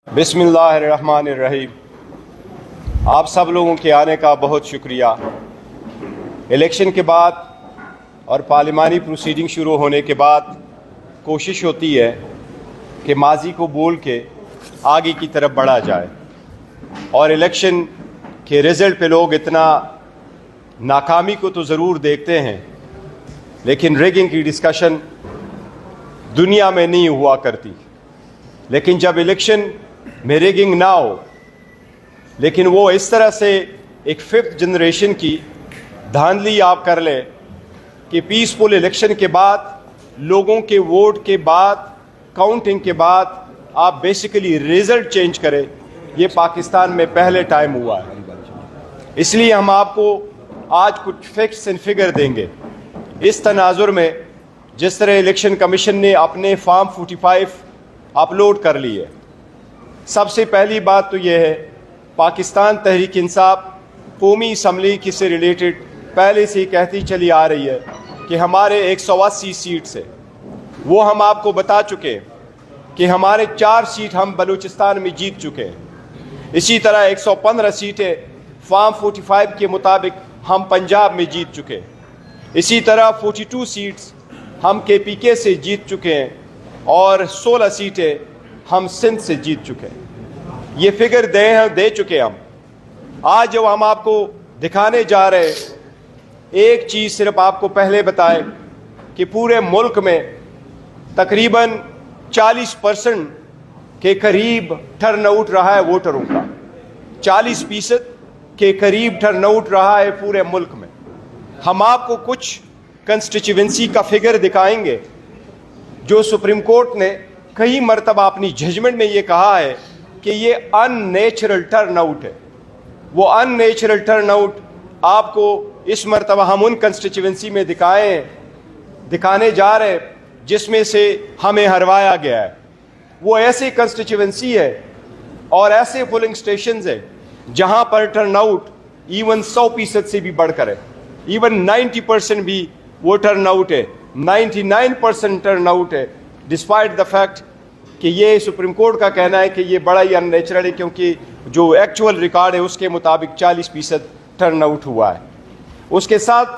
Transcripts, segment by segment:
بسم اللہ الرحمن الرحیم۔ آپ سب لوگوں کے آنے کا بہت شکریہ۔ الیکشن کے بعد اور پارلیمانی پروسیڈنگ شروع ہونے کے بعد کوشش ہوتی ہے کہ ماضی کو بول کے آگے کی طرف بڑھا جائے، اور الیکشن کے رزلٹ پہ لوگ اتنا ناکامی کو تو ضرور دیکھتے ہیں، لیکن ریگنگ کی ڈسکشن دنیا میں نہیں ہوا کرتی۔ لیکن جب الیکشن میں ریگنگ نہ ہو، لیکن وہ اس طرح سے ایک ففتھ جنریشن کی دھاندلی آپ کر لیں کہ پیسفل الیکشن کے بعد، لوگوں کے ووٹ کے بعد، کاؤنٹنگ کے بعد آپ بیسیکلی ریزلٹ چینج کریں، یہ پاکستان میں پہلے ٹائم ہوا ہے۔ اس لیے ہم آپ کو آج کچھ فیکٹس اینڈ فگر دیں گے۔ اس تناظر میں جس طرح الیکشن کمیشن نے اپنے فارم 45 اپلوڈ کر لی ہے، سب سے پہلی بات تو یہ ہے، پاکستان تحریک انصاف قومی اسمبلی کی سے ریلیٹڈ پہلے سے ہی کہتی چلی آ رہی ہے کہ ہمارے 180 سیٹس ہیں، وہ ہم آپ کو بتا چکے کہ ہمارے 4 سیٹ ہم بلوچستان میں جیت چکے ہیں۔ اسی طرح 115 سیٹیں فارم 45 کے مطابق ہم پنجاب میں جیت چکے ہیں۔ اسی طرح 42 سیٹس ہم KPK سے جیت چکے ہیں، اور 16 سیٹیں ہم سندھ سے جیت چکے ہیں۔ یہ فگر دے چکے ہم۔ آج جو ہم آپ کو دکھانے جا رہے ہیں، ایک چیز صرف آپ کو پہلے بتائے کہ پورے ملک میں تقریباً 40% کے قریب ٹرن آؤٹ رہا ہے ووٹروں کا، 40% کے قریب ٹرن آؤٹ رہا ہے پورے ملک میں۔ ہم آپ کو کچھ کنسٹیچوئنسی کا فگر دکھائیں گے جو سپریم کورٹ نے کئی مرتبہ اپنی ججمنٹ میں یہ کہا ہے کہ یہ ان نیچرل ٹرن آؤٹ ہے۔ وہ ان نیچرل ٹرن آؤٹ آپ کو اس مرتبہ ہم ان کنسٹیچوئنسی میں دکھانے جا رہے ہیں جس میں سے ہمیں ہروایا گیا ہے۔ وہ ایسی کنسٹیچوئنسی ہے اور ایسے پولنگ سٹیشنز ہیں جہاں پر ٹرن آؤٹ ایون 100% سے بھی بڑھ کر ہے، ایون 90% بھی وہ ٹرن آؤٹ ہے، 99% ٹرن آؤٹ ہے، ڈسپائٹ دا فیکٹ کہ یہ سپریم کورٹ کا کہنا ہے کہ یہ بڑا ہی ان نیچرل ہے، کیونکہ جو ایکچول ریکارڈ ہے اس کے مطابق 40% ٹرن آؤٹ ہوا ہے۔ اس کے ساتھ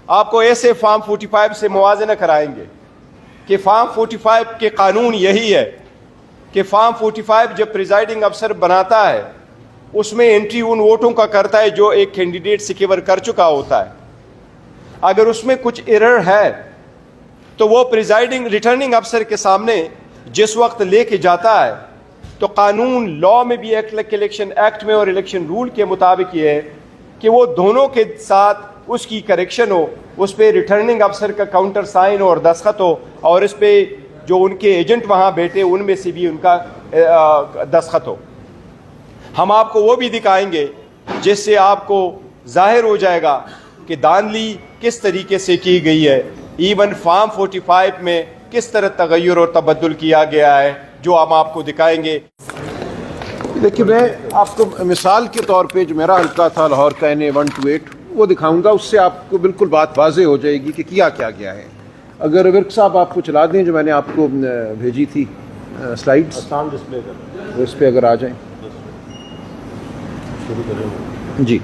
آپ کو ایسے فارم 45 سے موازنہ کرائیں گے کہ فارم 45 کے قانون یہی ہے کہ فارم 45 جب پریزائڈنگ افسر بناتا ہے، اس میں انٹری ان ووٹوں کا کرتا ہے جو ایک کینڈیڈیٹ سیکیور کر چکا ہوتا ہے۔ اگر اس میں کچھ ایرر ہے تو وہ پریزائڈنگ ریٹرننگ افسر کے سامنے جس وقت لے کے جاتا ہے، تو قانون لا میں بھی الیکشن ایکٹ میں اور الیکشن رول کے مطابق یہ ہے کہ وہ دونوں کے ساتھ اس کی کریکشن ہو، اس پہ ریٹرننگ افسر کا کاؤنٹر سائن اور دستخط ہو، اور اس پہ جو ان کے ایجنٹ وہاں بیٹھے ان میں سے بھی ان کا دستخط ہو۔ ہم آپ کو وہ بھی دکھائیں گے جس سے آپ کو ظاہر ہو جائے گا کہ دھاندلی کس طریقے سے کی گئی ہے، ایون فارم 45 میں کس طرح تغیر اور تبدل کیا گیا ہے، جو ہم آپ کو دکھائیں گے۔ دیکھیے، میں آپ کو مثال کے طور پہ جو میرا حلقہ تھا لاہور کا NA 128 وہ دکھاؤں گا، اس سے آپ کو بالکل بات واضح ہو جائے گی کہ کیا گیا ہے۔ اگر ورک صاحب آپ کو چلا دیں جو میں نے آپ کو بھیجی تھی سلائیڈز، ڈسپلے کر اس پہ اگر آ جائیں جی۔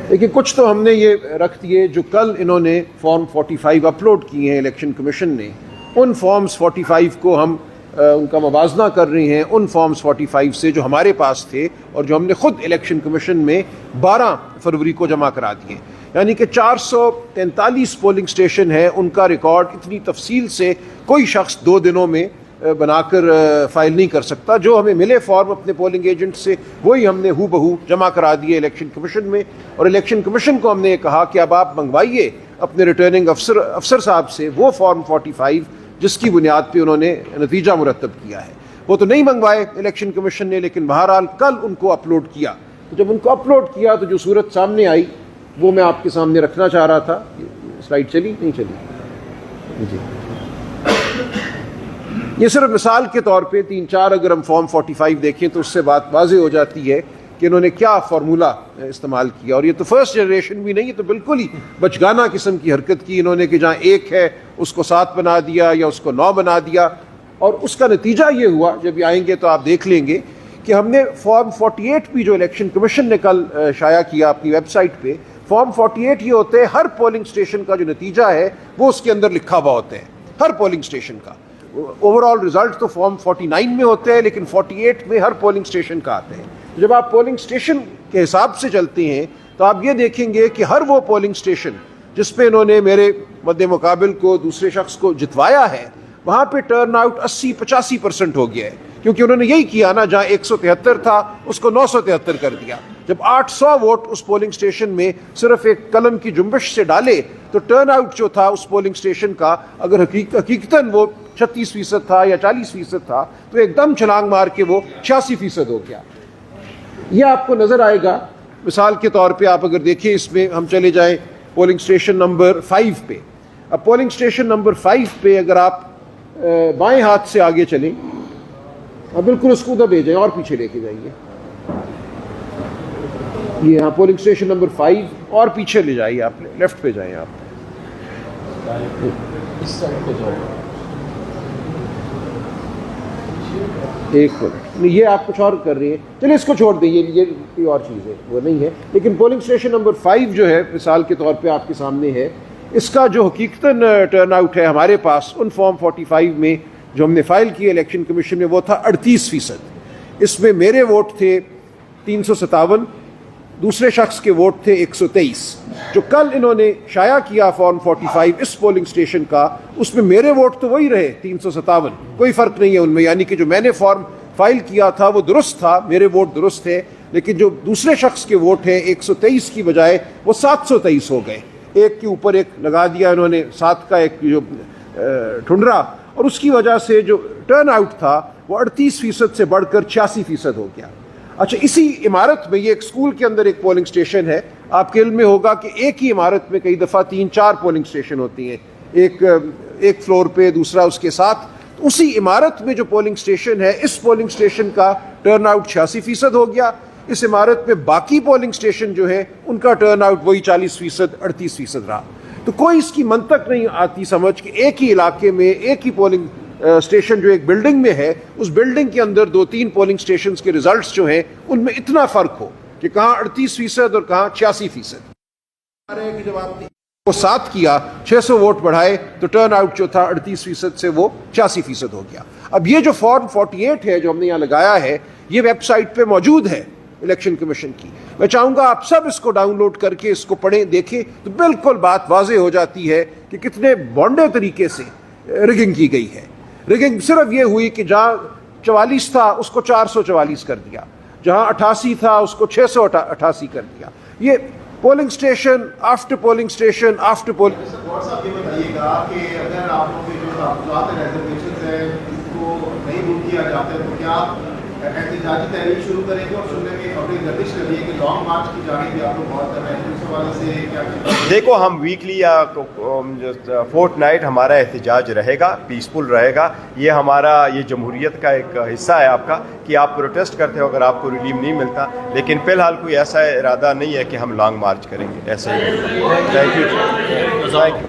دیکھیے، کچھ تو ہم نے یہ رکھ دیے جو کل انہوں نے فارم 45 اپلوڈ کیے ہیں الیکشن کمیشن نے، ان فارمز 45 کو ہم ان کا موازنہ کر رہے ہیں ان فارمز 45 سے جو ہمارے پاس تھے اور جو ہم نے خود الیکشن کمیشن میں 12 فروری کو جمع کرا دیے۔ یعنی کہ 443 پولنگ سٹیشن ہے، ان کا ریکارڈ اتنی تفصیل سے کوئی شخص 2 دنوں میں بنا کر فائل نہیں کر سکتا۔ جو ہمیں ملے فارم اپنے پولنگ ایجنٹ سے وہی ہم نے ہو بہو جمع کرا دیے الیکشن کمیشن میں، اور الیکشن کمیشن کو ہم نے یہ کہا کہ اب آپ منگوائیے اپنے ریٹرننگ افسر صاحب سے وہ فارم 45 جس کی بنیاد پہ انہوں نے نتیجہ مرتب کیا ہے۔ وہ تو نہیں منگوائے الیکشن کمیشن نے، لیکن بہرحال کل ان کو اپلوڈ کیا۔ جب ان کو اپلوڈ کیا تو جو صورت سامنے آئی وہ میں آپ کے سامنے رکھنا چاہ رہا تھا۔ سلائیڈ چلی نہیں چلی جی؟ یہ صرف مثال کے طور پہ 3-4 اگر ہم فارم 45 دیکھیں تو اس سے بات واضح ہو جاتی ہے کہ انہوں نے کیا فارمولہ استعمال کیا۔ اور یہ تو فرسٹ جنریشن بھی نہیں، یہ تو بالکل ہی بچگانہ قسم کی حرکت کی انہوں نے کہ جہاں 1 ہے اس کو 7 بنا دیا یا اس کو 9 بنا دیا، اور اس کا نتیجہ یہ ہوا، جب یہ آئیں گے تو آپ دیکھ لیں گے کہ ہم نے فارم 48 بھی جو الیکشن کمیشن نے کل شائع کیا اپنی ویب سائٹ پہ، فارم 48 یہ ہوتے ہیں ہر پولنگ اسٹیشن کا جو نتیجہ ہے وہ اس کے اندر لکھا ہوا ہوتا ہے، ہر پولنگ اسٹیشن کا۔ اوور آل رزلٹ تو فارم 49 میں ہوتے ہیں، لیکن 48 میں ہر پولنگ اسٹیشن کا آتے ہیں۔ جب آپ پولنگ اسٹیشن کے حساب سے چلتے ہیں تو آپ یہ دیکھیں گے کہ ہر وہ پولنگ اسٹیشن جس پہ انہوں نے میرے مد مقابل کو دوسرے شخص کو جتوایا ہے، وہاں پہ ٹرن آؤٹ 80-85% ہو گیا ہے، کیونکہ انہوں نے یہی کیا نا، جہاں 173 تھا اس کو 973 کر دیا۔ جب 800 ووٹ اس پولنگ اسٹیشن میں صرف ایک قلم کی جنبش سے ڈالے تو ٹرن آؤٹ جو تھا اس پولنگ اسٹیشن کا، اگر حقیقتاً وہ 36% تھا یا 40% تھا، تو ایک دم چھلانگ مار کے وہ 86% ہو گیا۔ یہ آپ کو نظر آئے گا، مثال کے طور پہ آپ اگر دیکھیں، اس میں ہم چلے جائیں پولنگ اسٹیشن نمبر 5 پہ۔ اب پولنگ اسٹیشن نمبر 5 پہ اگر آپ بائیں ہاتھ سے آگے چلیں، اب بالکل اس کو ادھر لے جائیں اور پیچھے لے کے جائیے، یہ یہاں پولنگ اسٹیشن نمبر 5 اور پیچھے لے جائیے، آپ لیفٹ پہ جائیں، آپ اس سائڈ پہ جاؤ۔ ایک منٹ، یہ آپ کچھ اور کر رہی ہیں، چلیے اس کو چھوڑ دیں، یہ کوئی اور چیز ہے، وہ نہیں ہے۔ لیکن پولنگ اسٹیشن نمبر 5 جو ہے مثال کے طور پہ آپ کے سامنے ہے، اس کا جو حقیقتاً ٹرن آؤٹ ہے ہمارے پاس ان فارم 45 میں جو ہم نے فائل کیے الیکشن کمیشن میں، وہ تھا 38%۔ اس میں میرے ووٹ تھے 357، دوسرے شخص کے ووٹ تھے 123۔ جو کل انہوں نے شائع کیا فارم 45 اس پولنگ اسٹیشن کا، اس میں میرے ووٹ تو وہی رہے 357، کوئی فرق نہیں ہے ان میں، یعنی کہ جو میں نے فارم فائل کیا تھا وہ درست تھا، میرے ووٹ درست تھے، لیکن جو دوسرے شخص کے ووٹ ہیں 123 کی بجائے وہ 723 ہو گئے۔ ایک کے اوپر ایک لگا دیا انہوں نے، 7 کا ایک جو ٹھنڈرا، اور اس کی وجہ سے جو ٹرن آؤٹ تھا وہ 38% سے بڑھ کر 86% ہو گیا۔ اچھا، اسی عمارت میں، یہ ایک اسکول کے اندر ایک پولنگ اسٹیشن ہے، آپ کے علم میں ہوگا کہ ایک ہی عمارت میں کئی دفعہ 3-4 پولنگ اسٹیشن ہوتی ہیں، ایک فلور پہ، دوسرا اس کے ساتھ۔ اسی عمارت میں جو پولنگ اسٹیشن ہے، اس پولنگ اسٹیشن کا ٹرن آؤٹ 86% ہو گیا۔ اس عمارت میں باقی پولنگ اسٹیشن جو ہے ان کا ٹرن آؤٹ وہی 40%، 38% رہا۔ تو کوئی اس کی منطق نہیں آتی سمجھ کہ ایک ہی علاقے میں ایک ہی پولنگ اسٹیشن جو ایک بلڈنگ میں ہے، اس بلڈنگ کے اندر 2-3 پولنگ اسٹیشنز کے ریزلٹس جو ہیں ان میں اتنا فرق ہو کہ کہاں 38% اور کہاں 86%۔ کہ جب آپ نے وہ 7 کیا، 600 ووٹ بڑھائے تو ٹرن آؤٹ جو تھا 38% سے وہ 86% ہو گیا۔ اب یہ جو فارم 48 ہے جو ہم نے یہاں لگایا ہے، یہ ویب سائٹ پہ موجود ہے الیکشن کمیشن کی۔ میں چاہوں گا آپ سب اس کو ڈاؤن لوڈ کر کے اس کو پڑھیں، دیکھیں، تو بالکل بات واضح ہو جاتی ہے کہ کتنے بونڈے طریقے سے رگنگ کی گئی ہے۔ رگنگ صرف یہ ہوئی کہ جہاں 44 تھا اس کو 444 کر دیا، جہاں 88 تھا اس کو 688 کر دیا۔ یہ polling station after polling station after polling. اور صاحب یہ بتائیے گا کہ اگر آپ لوگوں کے جو تحفظات ریزرویشنز ہیں اس کو نہیں دور کیا جاتا ہے تو کیا احتجاجی تحریک شروع کریں گے؟ اور سننے میں خبریں گردش کر رہی ہے کہ لانگ مارچ کی جانب بھی آپ لوگ بہت کر رہے ہیں، اس حوالے سے کیا؟ دیکھو، ہم ویکلی یا فورٹ نائٹ ہمارا احتجاج رہے گا، پیسفل رہے گا۔ یہ ہمارا، یہ جمہوریت کا ایک حصہ ہے آپ کا کہ آپ پروٹیسٹ کرتے ہو اگر آپ کو ریلیف نہیں ملتا، لیکن فی الحال کوئی ایسا ارادہ نہیں ہے کہ ہم لانگ مارچ کریں گے، ایسا ہی۔ Thank you.